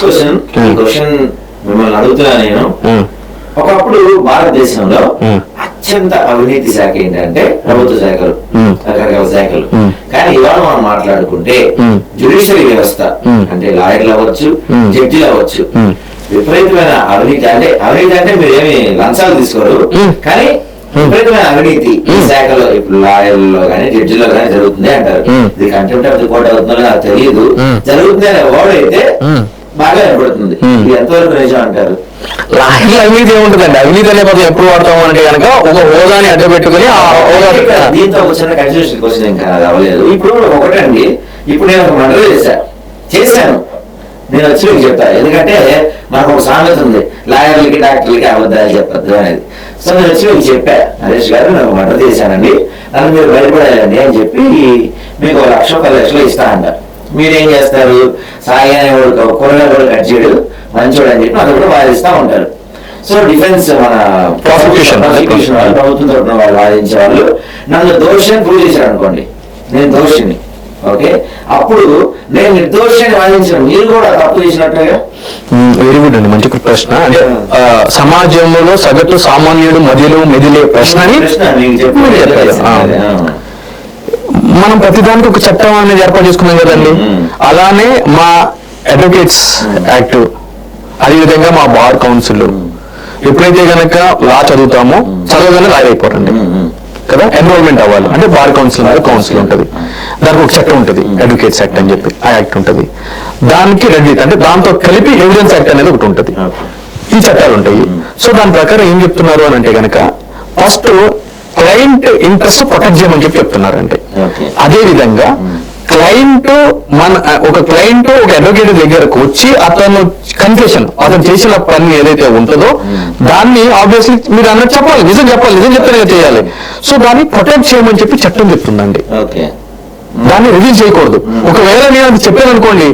Question, ఈ question మిమ్మల్ని అడుగుతున్నా నేను. ఒకప్పుడు భారతదేశంలో అత్యంత అవినీతి శాఖ ఏంటంటే ప్రభుత్వ శాఖలు, రకరకాల శాఖలు. కానీ ఇవాళ మనం మాట్లాడుకుంటే జ్యుడిషియరీ వ్యవస్థ అంటే లాయర్లు అవ్వచ్చు, జడ్జిలు అవ్వచ్చు, విపరీతమైన అవినీతి. అంటే అవినీతి అంటే మీరేమి లంచాలు తీసుకోరు, కానీ విపరీతమైన అవినీతి ఈ శాఖలో ఇప్పుడు లాయర్లో కానీ జడ్జిలో కానీ జరుగుతుంది అంటారు. ఇది కంటెంప్ట్ ఆఫ్ ది కోర్ట్ అవుతుందో నాకు తెలియదు, జరుగుతుంది అనే వర్డ్ అయితే బాగా ఏర్పడుతుంది. ఇది ఎంతవరకు నిజం అంటారు? అవినీతి ఏముంటుందండి? అవినీతి అనే పదం ఎప్పుడు వాడతాము అంటే కనుక ఒక హోదాని అడ్డు పెట్టుకుని దీంతో ఒక చిన్న కన్ఫ్యూషన్ క్వశ్చన్ ఇంకా అవ్వలేదు. ఇప్పుడు ఒకటండి, ఇప్పుడు నేను ఒక మర్డర్ చేశాను, నేను వచ్చి మీకు చెప్తాను. ఎందుకంటే మనకు ఒక సామెత ఉంది, లాయర్లకి డాక్టర్లకి అబద్ధాలు చెప్పద్దు అనేది. సో నేను వచ్చి మీకు చెప్పా, నరేష్ గారు నాకు మర్డర్ చేశానండి, నన్ను మీరు భయపడాలండి అని చెప్పి మీకు 1 లక్ష 10 లక్షలు ఇస్తా అంటారు. మీరేం చేస్తారు? సాయి అనేవాడు కూరగాయలు కూడా కట్ చేయడు, మంచోడు అని చెప్పి అది కూడా వాదిస్తూ ఉంటారు. సో డిఫెన్స్ మన ప్రాసిక్యూషన్ వాళ్ళు, ప్రభుత్వం తరఫున వాళ్ళు వాదించే వాళ్ళు నన్ను దోషిని ప్రూవ్ చేశారు అనుకోండి, నేను దోషిని, ఓకే, అప్పుడు నేను నిర్దోషాన్ని వాదించిన మీరు కూడా తప్పు చేసినట్టుగా. వెరీ గుడ్ అండి, మంచి ప్రశ్న. అంటే సమాజంలో సగటు సామాన్యుడు మెదిలే ప్రశ్న మనం ప్రతిదానికి ఒక చట్టం అనేది ఏర్పాటు చేసుకున్నాం కదండి. అలానే మా అడ్వకేట్స్ యాక్ట్, అదేవిధంగా మా బార్ కౌన్సిల్, ఎప్పుడైతే కనుక లా చదువుతామో చదవగానే లాయర్ అయిపోరండి కదా, ఎన్రోల్మెంట్ అవ్వాలి అంటే బార్ కౌన్సిల్ మీద కౌన్సిల్ ఉంటుంది, దానికి ఒక చట్టం ఉంటుంది అడ్వకేట్స్ యాక్ట్ అని చెప్పి, ఆ యాక్ట్ ఉంటుంది. దానికి రెగ్యులేట్ అంటే దాంతో కలిపి ఎవిడెన్స్ యాక్ట్ అనేది ఒకటి ఉంటుంది. ఈ చట్టాలు ఉంటాయి. సో దాని ప్రకారం ఏం చెప్తున్నారు అని అంటే కనుక ఫస్ట్ క్లయింట్ ఇంట్రెస్ట్ ప్రొటెక్ట్ చేయమని చెప్పి చెప్తున్నారంటే, అదే విధంగా క్లయింట్ ఒక అడ్వకేట్ దగ్గరకు వచ్చి అతను కన్ఫెషన్, అతను చేసిన పని ఏదైతే ఉంటుందో దాన్ని ఆబ్వియస్లీ మీరు అన్నట్టు చెప్పాలి, నిజం చెప్తేనే చేయాలి. సో దాన్ని ప్రొటెక్ట్ చేయమని చెప్పి చట్టం చెప్తుందండి. దాన్ని రివీల్ చేయకూడదు. ఒకవేళ నేను అది చెప్పాను అనుకోండి,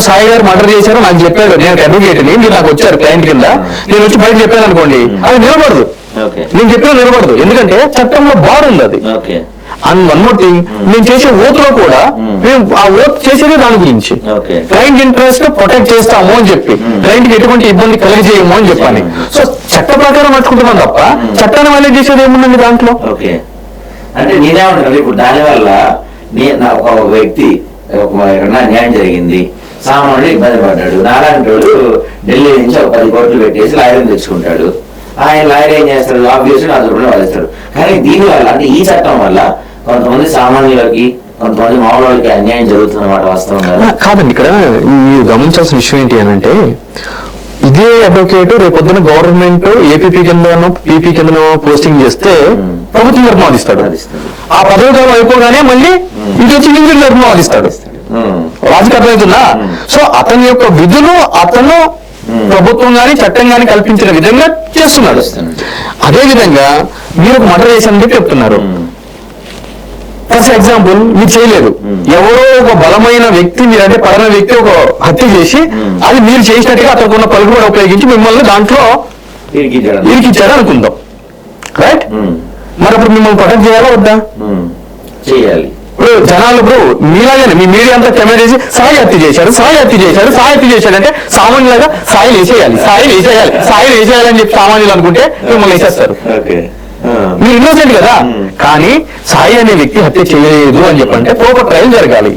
సాయి గారు మర్డర్ చేశారు నాకు చెప్పాడు, నేను అడ్వకేట్ని, మీరు నాకు వచ్చారు క్లయింట్ కింద, నేను వచ్చి బయట చెప్పాను అనుకోండి, అది నిలబడదు. నేను చెప్పినా నిలబడదు, ఎందుకంటే చట్టంలో బార్ ఉంది అది. అండ్ వన్ మోర్ థింగ్, నేను చేసే ఓతులో కూడా మేము ఆ ఓత్ చేసేది దాని గురించి, క్లయింట్ ఇంట్రెస్ట్ ప్రొటెక్ట్ చేస్తాము అని చెప్పి, క్లయింట్ కి ఎటువంటి ఇబ్బంది కలిగజేయము అని చెప్పాలి. సో చట్ట ప్రకారం నడుచుకుంటున్నాం తప్ప చట్టాన్ని వల్ల చేసేది ఏముందండి దాంట్లో. అంటే నేనేమంటాను, ఇప్పుడు దానివల్ల ఒక వ్యక్తి న్యాయం జరిగింది, సామాన్యుడు ఇబ్బంది పడ్డాడు, నాలాంటి వాడు ఢిల్లీ నుంచి ఒక 10 కోట్లు పెట్టేసి లాయర్ని తెచ్చుకుంటాడు. ఆయన లాయర్ ఏం చేస్తాడు, ఆబ్వియస్లీ నా తరపున వాదిస్తాడు. కానీ దీనివల్ల అంటే ఈ చట్టం వల్ల కొంతమంది సామాన్యులకి, కొంతమంది మామూలు వాళ్ళకి అన్యాయం జరుగుతున్నమాట వాస్తవం కాదండి. ఇక్కడ మీరు గమనించాల్సిన విషయం ఏంటి అని అంటే, ఇదే అడ్వకేట్ రేపొద్దున గవర్నమెంట్ ఏపీపీ కిందనో పీపీ కిందనో పోస్టింగ్ చేస్తే ప్రభుత్వం తరపున వాదిస్తాడు. ఆ పదవి కాలం అయిపోగానే మళ్ళీ ఇది వచ్చి ఇండివిజువల్ తరపున వాదిస్తాడు. లాజిక్ అర్థమవుతుందా? సో అతని యొక్క విధులు అతను ప్రభుత్వం గాని చట్టం గాని కల్పించిన విధంగా చేస్తున్నాడు. అదే విధంగా మీరు ఒక మర్డర్ చేశారని చెప్పి చెప్తున్నారు. ఫర్ ఎగ్జాంపుల్ మీరు చేయలేదు, ఎవరో ఒక బలమైన వ్యక్తి, మీరంటే పలానా వ్యక్తి ఒక హత్య చేసి అది మీరు చేసినట్టుగా అతనికి ఉన్న పలుకుబడి ఉపయోగించి మిమ్మల్ని దాంట్లో ఇరికిచ్చాడు అనుకుందాం, రైట్? మరి అప్పుడు మిమ్మల్ని ప్రొటెక్ట్ చేయాలా వద్దా? చేయాలి. ఇప్పుడు జనాలు ఇప్పుడు మీలాగానే మీ మీడియా అంతా కెమెరా చేసి సాయి హత్య చేశాడు అంటే సామాన్యులుగా సాయిలు వేసేయాలని చెప్పి సామాన్యులు అనుకుంటే మిమ్మల్ని వేసేస్తారు. మీరు ఇన్నోసెంట్ కదా. కానీ సాయి అనే వ్యక్తి హత్య చేయలేదు అని చెప్పంటే ప్రాపర్ ట్రయల్ జరగాలి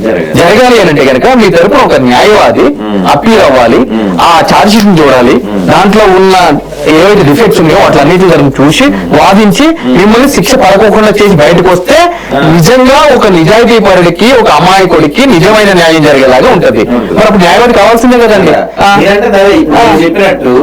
అని అంటే కనుక మీ తరపున ఒక న్యాయవాది అప్పీల్ అవ్వాలి, ఆ ఛార్జ్ షీట్ ని చూడాలి, దాంట్లో ఉన్న ఏవైతే డిఫెక్ట్స్ ఉన్నాయో వాటిలన్నిటి చూసి వాదించి మిమ్మల్ని శిక్ష పడకోకుండా చేసి బయటకు వస్తే నిజంగా ఒక నిజాయితీ పరుడికి, ఒక అమాయకుడికి నిజమైన న్యాయం జరిగేలాగా ఉంటది. మరి అప్పుడు న్యాయవాది కావాల్సిందే కదండి. చెప్పినట్టు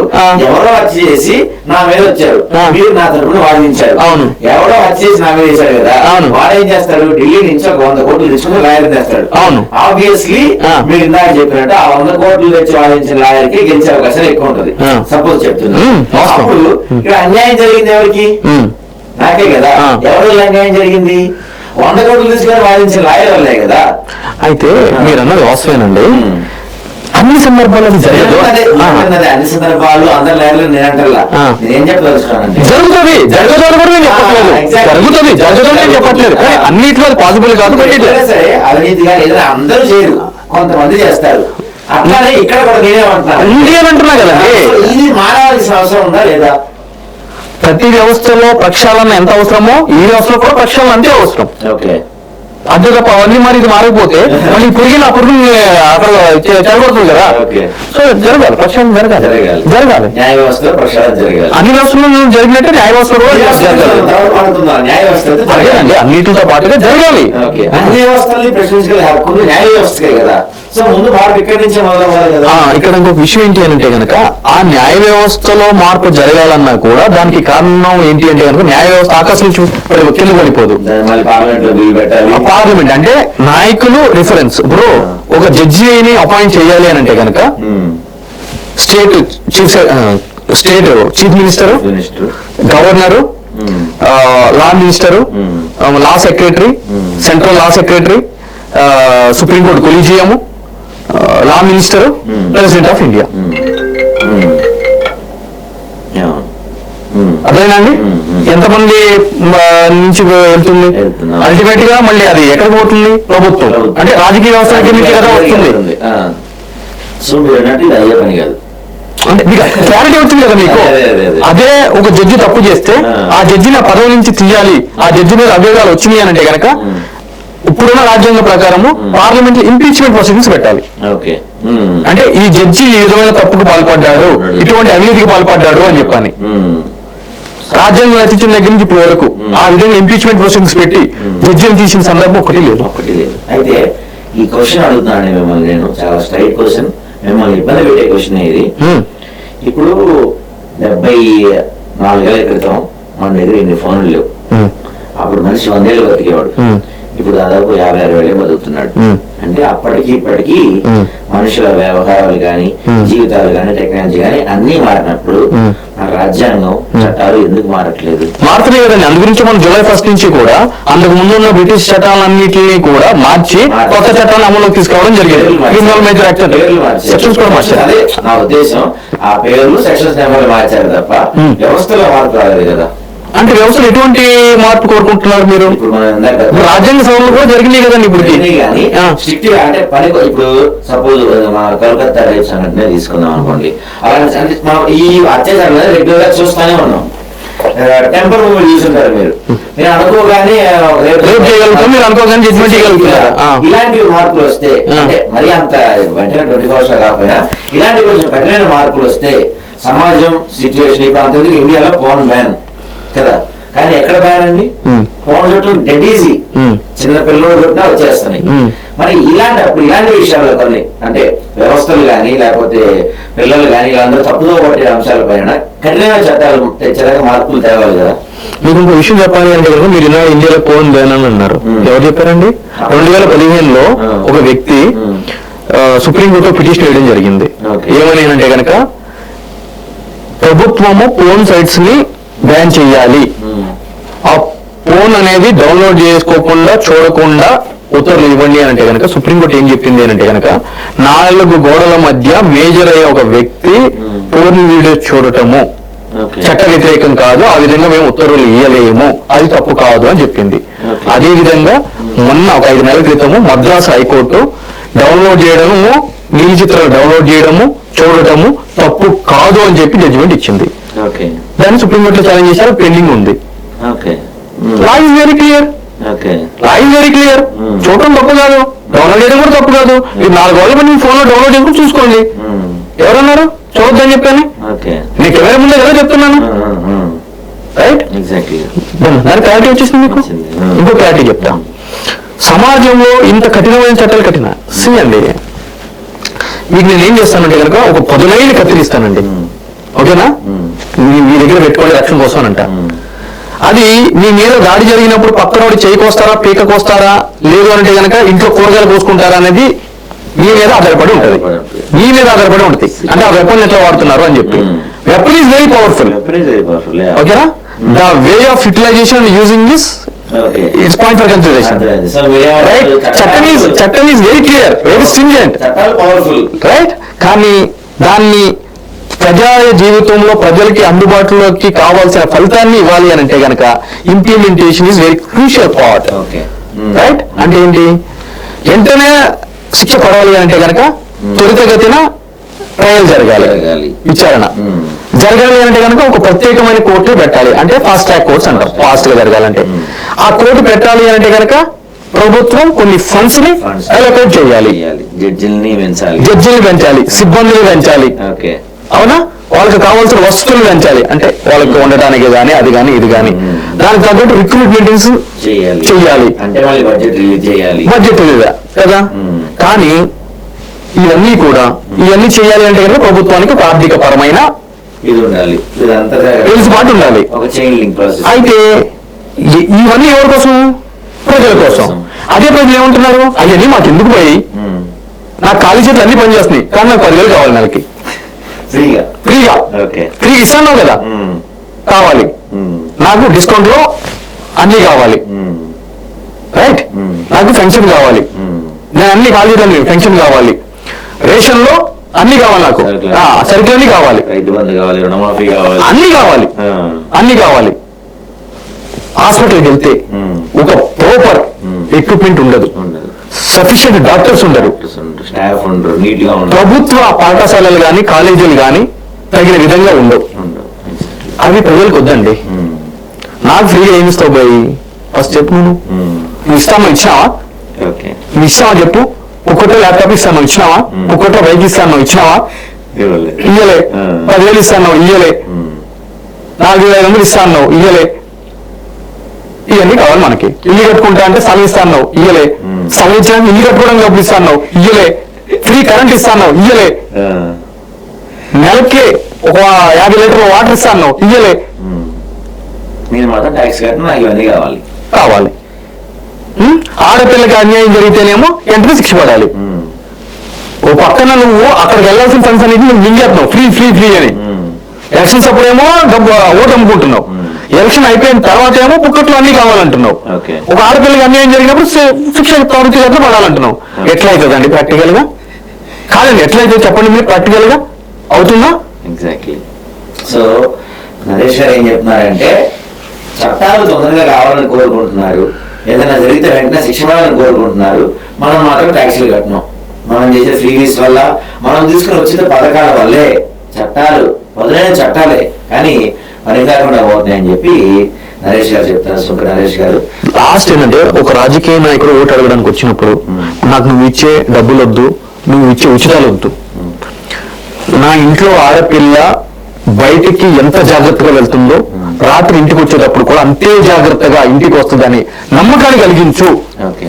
ఎవరో హత్య చేసి నా మీద వచ్చారు, మీరు నా తరపున వాదించారు. అవును, ఎవడో హత్య చేసి నా మీద వేశాడు కదా, వాడు ఏం చేస్తాడు, ఢిల్లీ నుంచి ఒక 100 కోట్లు తెచ్చుకుని లాయర్ తెస్తాడు. అవును, ఆబ్వియస్లీ మీరు ఇందాక చెప్పినట్టు ఆ 100 కోట్లు తెచ్చి వాదించిన లాయర్ కి గెలిచే అవకాశం ఎక్కువ ఉంటది. సపోజ్ చెప్తున్నా, అప్పుడు ఇక్కడ అన్యాయం జరిగింది ఎవరికి? నాకే కదా. ఎవరి అన్యాయం జరిగింది? 100 కోట్లు తీసుకొని వాదించిన లాయర్ వల్లే కదా. అయితే మీరు అన్నది వాస్తవేనండి, అన్ని సందర్భాల్లో జరగదు. అన్ని సందర్భాలు అందరి లాయర్లు నేనంటల్లా నేనేం చెప్పదలుచుకున్నానంటే జరుగుతుంది చెప్పట్లేదు, అన్నిట్లో పాసిబుల్ కాదు. సరే, అవినీతిగా ఏదైనా అందరూ చేయరు, కొంతమంది చేస్తారు. అట్లానే ఇక్కడ కూడా నేనేమంటున్నాను, ఉంది అని అంటున్నా కదండి. ఇది మారాల్సిన అవసరం ఉందా లేదా? ప్రతి వ్యవస్థలో ప్రక్షాళన ఎంత అవసరమో ఈ వ్యవస్థలో కూడా ప్రక్షాళన అంతే అవసరం. ఓకే, అంతే తప్ప అవన్నీ మరి ఇది మారకపోతే మళ్ళీ పురిగిన పురుగు అక్కడ చెడగొడుతుంది కదా. సో జరగాలి, ప్రక్షాళన జరగాలి. న్యాయ వ్యవస్థలో ప్రక్షాళన జరగాలి. అన్ని వ్యవస్థలో జరిగినట్టు న్యాయ వ్యవస్థలో కూడా జరగాలి. న్యాయ వ్యవస్థ అదేనండి, అన్నిటితో పాటుగా జరగాలి. అన్ని వ్యవస్థల్ని ప్రశ్నించగల హక్కు న్యాయ వ్యవస్థకే కదా. సో ముందు మార్పు ఇక్కడి నుంచే మొదలవ్వాలి కదా. ఇక్కడ ఇంకొక విషయం ఏంటి అంటే కనుక ఆ న్యాయ వ్యవస్థలో మార్పు జరగాలన్నా కూడా దానికి కారణం ఏంటి అంటే కనుక న్యాయ వ్యవస్థ ఆకర్షించి కింద పడిపోదు. పార్లమెంట్ లో బిల్ పెట్టాలి. పార్లమెంట్ అంటే నాయకులు రిఫరెన్స్. ఇప్పుడు ఒక జడ్జిని అపాయింట్ చేయాలి అని అంటే కనుక state chief minister, governor, law minister, law secretary, central law secretary, supreme court collegium, law minister, president of India. అదేనండి, ఎంతమంది నుంచి వెళ్తుంది అల్టిమేట్ గా? మళ్ళీ అది ఎక్కడ పోతుంది? ప్రభుత్వం. అంటే రాజకీయ వ్యవస్థ కిందకి కదా వస్తుంది. సో మీరు అన్నట్టు ఇది అయ్యే పని కాదు. అంటే మీకు క్లారిటీ వచ్చింది కదా మీకు. అదే ఒక జడ్జి తప్పు చేస్తే ఆ జడ్జిని ఆ పదవి నుంచి తీయాలి, ఆ జడ్జి మీద అభియోగాలు వచ్చినాయి అని అంటే కనుక ఇప్పుడున్న రాజ్యాంగ ప్రకారము పార్లమెంట్ ఇంపీచ్మెంట్ ప్రొసీడింగ్స్ పెట్టాలి. అంటే ఈ జడ్జి ఈ విధమైన తప్పుకు పాల్పడ్డాడు, ఇటువంటి అవినీతికి పాల్పడ్డాడు అని చెప్పని రాజ్యాంగం రచించిన దగ్గర నుంచి ఇప్పుడు వరకు ఆ విధంగా ఇంపీచ్మెంట్ ప్రొసీడింగ్స్ పెట్టి జడ్జిని తీసిన సందర్భం ఒకటి లేదు. అయితే ఈ క్వశ్చన్ అడుగుతున్నాను మిమ్మల్ని, నేను చాలా స్ట్రైట్ క్వశ్చన్, మిమ్మల్ని ఇబ్బంది పెట్టే క్వశ్చన్ ఇది. ఇప్పుడు 74 ఏళ్ల క్రితం మన దగ్గర ఇన్ని ఫోన్లు లేవు. అప్పుడు మనిషి 100 ఏళ్ళు బతికేవాడు. ఇప్పుడు దాదాపు 50-60 ఏళ్ళే బతుకుతున్నాడు. అంటే అప్పటికి ఇప్పటికీ మనుషుల వ్యవహారాలు గాని, జీవితాలు గాని, టెక్నాలజీ గాని అన్ని మారినప్పుడు మన రాజ్యాంగం చట్టాలు ఎందుకు మారట్లేదు? మారుతున్నాయి కదండి. అందు గురించి మనం జూలై 1 నుంచి కూడా అంతకు ముందు ఉన్న బ్రిటిష్ చట్టాలన్నింటినీ కూడా మార్చి కొత్త చట్టాలను అమలులోకి తీసుకురావడం జరిగింది. క్రిమినల్ మేజర్ యాక్ట్ సెక్షన్స్ కూడా మార్చారు. అదే నా ఉద్దేశం, ఆ పేర్లు సెక్షన్స్ నెంబర్లు మార్చారు తప్ప వ్యవస్థలో మార్పు రాలేదు కదా. అంటే వ్యవస్థలు ఎటువంటి మార్పు కోరుకుంటున్నారు మీరు? రాజ్యాంగ సభలు కూడా జరిగినాయి కదండి ఇప్పుడు. అంటే పని ఇప్పుడు సపోజ్ మా కలకత్తా రేప్ సంఘటన తీసుకుందాం అనుకోండి. అలాంటి అంటే మనం ఈ అత్యాచారం రెగ్యులర్ గా చూస్తూనే ఉన్నాం. టెంపర్ మూవీ చూసుంటారు మీరు. మీరు అనుకోగానే ఇలాంటి మార్పులు వస్తే, అంటే మరి అంత వెంటనే 24 hours కాకపోయినా ఇలాంటి కొంచెం కఠినమైన మార్పులు వస్తే సమాజం సిచ్యువేషన్ ఇప్పుడు అంత ఇండియాలో ఫోన్ బ్యాన్ కదా, కానీ ఎక్కడ బ్యాన్ అండి? ఫోన్ చుట్టూ డెడ్ ఈజీ, చిన్న పిల్లలు చుట్టూ వచ్చేస్తున్నాయి. మరి ఇలాంటి విషయాల్లో కొన్ని అంటే వ్యవస్థలు కానీ లేకపోతే పిల్లలు కానీ వీళ్ళందరూ తప్పుదో పట్టే అంశాల పైన కఠినమైన చట్టాలు తెచ్చడానికి మార్పులు తేవాలి కదా. మీకు ఇంకో విషయం చెప్పాలి అంటే కనుక మీరు ఇండియాలో ఫోన్ బ్యాన్ అని అన్నారు. ఎవరు చెప్పారండి? 2015లో ఒక వ్యక్తి సుప్రీంకోర్టులో పిటిషన్ వేయడం జరిగింది. ఏమని అంటే కనుక ప్రభుత్వము ఫోన్ సైట్స్ ని బ్యాన్ చెయ్యాలి, ఆ ఫోన్ అనేది డౌన్లోడ్ చేసుకోకుండా చూడకుండా ఉత్తర్వులు ఇవ్వండి అని అంటే కనుక సుప్రీంకోర్టు ఏం చెప్పింది అని అంటే కనుక 4 గోడల మధ్య మేజర్ అయ్యే ఒక వ్యక్తి ఫోన్ వీడియో చూడటము చట్ట వ్యతిరేకం కాదు, ఆ విధంగా మేము ఉత్తర్వులు ఇవ్వలేము, అది తప్పు కాదు అని చెప్పింది. అదే విధంగా మొన్న ఒక 5 నెలల క్రితము మద్రాసు హైకోర్టు డౌన్లోడ్ చేయడము, నీలి చిత్రాలు డౌన్లోడ్ చేయడము, చూడటము తప్పు కాదు అని చెప్పి జడ్జిమెంట్ ఇచ్చింది. దాన్ని సుప్రీంకోర్టులో ఛాలెంజ్ చేశారు, పెండింగ్ ఉంది. Law is very clear. చూడటం తప్పు కాదు, డౌన్లోడ్ చేయడం కూడా తప్పు కాదు. మీరు 4 గంటల మంది ఫోన్ లో డౌన్లోడ్ చేసుకుని చూసుకోండి. ఎవరన్నారు చూడొద్దని చెప్పాను? నేను కెమెరా ముందే కదా చెప్తున్నాను, రైట్? దాని క్లారిటీ వచ్చేసింది మీకు. ఇంకో క్లారిటీ చెప్తా. సమాజంలో ఇంత కఠినమైన చట్టాలు అండి, మీకు నేను ఏం చేస్తానంటే కనుక ఒక పదునైన కత్తిరిస్తానండి, ఓకేనా? మీ దగ్గర పెట్టుకోండి రక్షణ కోసం అంట. అది మీ మీద దాడి జరిగినప్పుడు పక్కనోడి చేయి కోస్తారా, పీక కోస్తారా, లేదు అంటే కనుక ఇంట్లో కూరగాయలు కోసుకుంటారా అనేది మీ మీద ఆధారపడి ఉంటుంది. అంటే ఆ వెపన్ ఎట్లా వాడుతున్నారు అని చెప్పి. వెపన్ ఈజ్ వెరీ పవర్ఫుల్, ఓకేనా? The way of utilization using this it's point for consideration. చట్టం is very clear, very stringent, right? కానీ దాన్ని ప్రజా జీవితంలో ప్రజలకి అందుబాటులోకి కావాల్సిన ఫలితాన్ని ఇవ్వాలి అని అంటే కనుక implementation is very crucial part, right? అంటే ఏంటి? వెంటనే శిక్ష పడాలి అంటే కనుక త్వరితగతిన ట్రయల్ జరగాలి, జరగాలి. విచారణ జరగాలి అంటే కనుక ఒక ప్రత్యేకమైన కోర్టు పెట్టాలి. అంటే ఫాస్ట్ ట్రాక్ కోర్ట్స్ అంటారు, ఫాస్ట్ గా జరగాలంటే. ఆ కోర్టు పెట్టాలి అంటే కనుక ప్రభుత్వం కొన్ని ఫండ్స్ ని అలొకేట్ చేయాలి, జడ్జిల్ని పెంచాలి, సిబ్బందిని పెంచాలి, ఓకే అవునా, వాళ్ళకి కావాల్సిన వస్తువులు పెంచాలి. అంటే వాళ్ళకి ఉండటానికి కానీ అది కానీ ఇది కానీ దానికి తగ్గట్టు రిక్రూట్మెంట్స్ చేయాలి, అంటే బడ్జెట్ రిలీజ్ చేయాలి, బడ్జెట్ కదా. కానీ ఇవన్నీ చేయాలి అంటే కనుక ప్రభుత్వానికి ఒక ఆర్థిక పరమైన ఇది ఉండాలి, వెలుసుబాటు ఉండాలి. ఒక చైన్ లింక్ ప్రాసెస్. అయితే ఇవన్నీ ఎవరి కోసం? ప్రజల కోసం. అదే ప్రజలు ఏమంటున్నారు, అవన్నీ మాకు ఎందుకు పోయి, నాకు ఖాళీ చేతులు అన్ని పనిచేస్తున్నాయి కానీ నాకు 10,000 కావాలి నెలకి, ఫ్రీగా ఇస్తాను కదా, కావాలి నాకు, డిస్కౌంట్ లో అన్ని కావాలి, రైట్, నాకు పెన్షన్ కావాలి, నేను అన్ని ఖాళీ చేతులు పెన్షన్ కావాలి, రేషన్ లో అన్ని కావాలి, నాకు సరుకులన్నీ కావాలి, అన్ని కావాలి. హాస్పిటల్కి వెళ్తే ఒక ప్రాపర్ ఎక్విప్మెంట్ ఉండదు, సఫిషియెంట్ డాక్టర్స్ ఉండరు, ప్రభుత్వ పాఠశాలలు కానీ కాలేజీలు కానీ తగిన విధంగా ఉండవు. అవి ప్రజలకు వద్దండి. నాకు ఫ్రీగా ఏమి ఇస్తావు బాయ్, ఫస్ట్ చెప్పు, నువ్వు ఇచ్చావా చెప్పు. ఒక్కటో ల్యాప్టాప్ ఇస్తాను ఇచ్చినావా, ఒక్కటో బైక్ ఇస్తాను ఇచ్చినావా, ఇయ్యలే. 10,000 ఇస్తాను ఇయ్యలే, 4,500 ఇస్తాను ఇయ్యలే. ఇవన్నీ కావాలి మనకి. ఇల్లు కట్టుకుంటా అంటే స్థలం ఇస్తాను ఇయ్యలే, స్థలం ఇచ్చాను ఇల్లు కట్టుకోవడానికి డబ్బులు ఇస్తాను ఇయ్యలే, ఫ్రీ కరెంట్ ఇస్తాను ఇయ్యలే, నెలకి ఒక 50 లీటర్ వాటర్ ఇస్తాను ఇయ్యలే. నేను మాత్రం ట్యాక్స్ కట్టిన నాకు ఇవన్నీ కావాలి. ఆడపిల్లకి అన్యాయం జరిగితేనేమో వెంటనే శిక్ష పడాలి. ఓ పక్కన నువ్వు అక్కడికి వెళ్ళాల్సిన ఫండ్స్ అనేది నువ్వు మింగేస్తున్నావు ఫ్రీ అని. ఎలక్షన్స్ అప్పుడేమో ఓటు అమ్ముకుంటున్నావు, ఎలక్షన్ అయిపోయిన తర్వాత ఏమో పుక్కట్లు అన్ని కావాలంటున్నావు. ఒక ఆడపిల్లకి అన్యాయం జరిగినప్పుడు శిక్ష త్వరితగతిన పడాలంటున్నావు. ఎట్లా అవుతుందండి ప్రాక్టికల్ గా? కాదండి, ఎట్లయితే చెప్పండి మీరు, ప్రాక్టికల్ గా అవుతుందా? ఎగ్జాక్ట్లీ. సో నరేష్ గారు ఏం చెప్తున్నారంటే చట్టాలు తొందరగా కావాలని కోరుకుంటున్నారు, ఏదైనా జరిగితే వెంటనే శిక్ష పడాలని కోరుకుంటున్నారు. మనం మాత్రం ట్యాక్సీలు కట్టినాం. మనం చేసే ఫ్రీవీస్ వల్ల, మనం తీసుకుని వచ్చిన పథకాల వల్లే చట్టాలు మొదలైన చట్టాలే కానీ మరి కాకుండా పోతున్నాయని చెప్పి నరేష్ గారు చెప్తారు. సుంక నరేష్ గారు లాస్ట్ ఏంటంటే, ఒక రాజకీయ నాయకుడు ఓటు అడగడానికి వచ్చినప్పుడు నాకు నువ్వు ఇచ్చే డబ్బులు వద్దు, నువ్వు ఇచ్చే ఉచితాలు వద్దు, నా ఇంట్లో ఆడపిల్ల బయటికి ఎంత జాగ్రత్తగా వెళ్తుందో రాత్రి ఇంటికి వచ్చేటప్పుడు కూడా అంతే జాగ్రత్తగా ఇంటికి వస్తుందని నమ్మకాన్ని కలిగించు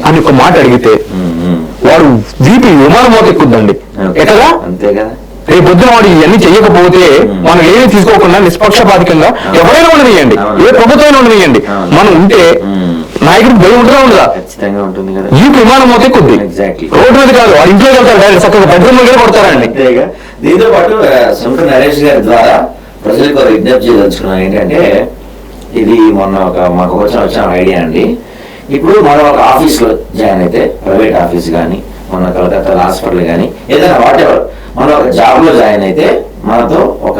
అని ఒక మాట అడిగితే వాడు వీపీ విమానం ఎక్కుద్దండి. ఎట్లా? అంతే కదా. రేపు పొద్దున వాడు ఇవన్నీ చెయ్యకపోతే మనం ఏమీ తీసుకోకుండా నిష్పక్షపాతికంగా ఎవరైనా ఉండనియండి, ఏ ప్రభుత్వం ఉండనియండి, మనం ఉంటే నాయకుడికి భయం ఉంటుందా ఉండదా? ఖచ్చితంగా ఉంటుంది కదా. ఈ విమానం మోతే కొద్ది రోడ్డు మీద కాదు, వాడు ఇంట్లోకి వెళ్తారు, చక్కగా బెడ్రూమ్ దగ్గర పడతారండి. దీంతో పాటు సుంక నరేష్ గారి ద్వారా ప్రజలకు విజ్ఞప్తి చేయదలుచుకున్నాం ఏంటంటే, ఇది మొన్న మాకు వచ్చిన ఐడియా అండి. ఇప్పుడు మనం ఒక ఆఫీస్ లో జాయిన్ అయితే, ప్రైవేట్ ఆఫీస్ కానీ, మన కలకత్తా హాస్పిటల్ కానీ, ఏదైనా వాటెవర్ మనం ఒక జాబ్ లో జాయిన్ అయితే మనతో ఒక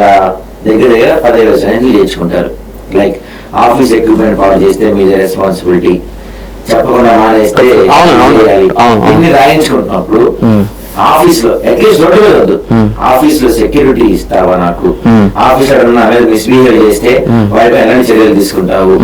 దగ్గర 10,000 సైన్లు చేర్చుకుంటారు. లైక్ ఆఫీస్ ఎక్విప్మెంట్ పాడు చేస్తే మీదే రెస్పాన్సిబిలిటీ, చెప్పకుండా మానేస్తే ఇన్ని రాయించుకుంటున్నప్పుడు ఆఫీస్ లో అట్లీస్ట్ రోడ్డు మీద వద్దు, ఆఫీస్ లో సెక్యూరిటీ ఇస్తావా నాకు, ఆఫీసర్ మిస్బిహేవ్ చేస్తే వాటిపై ఎలాంటి చర్యలు తీసుకుంటావు,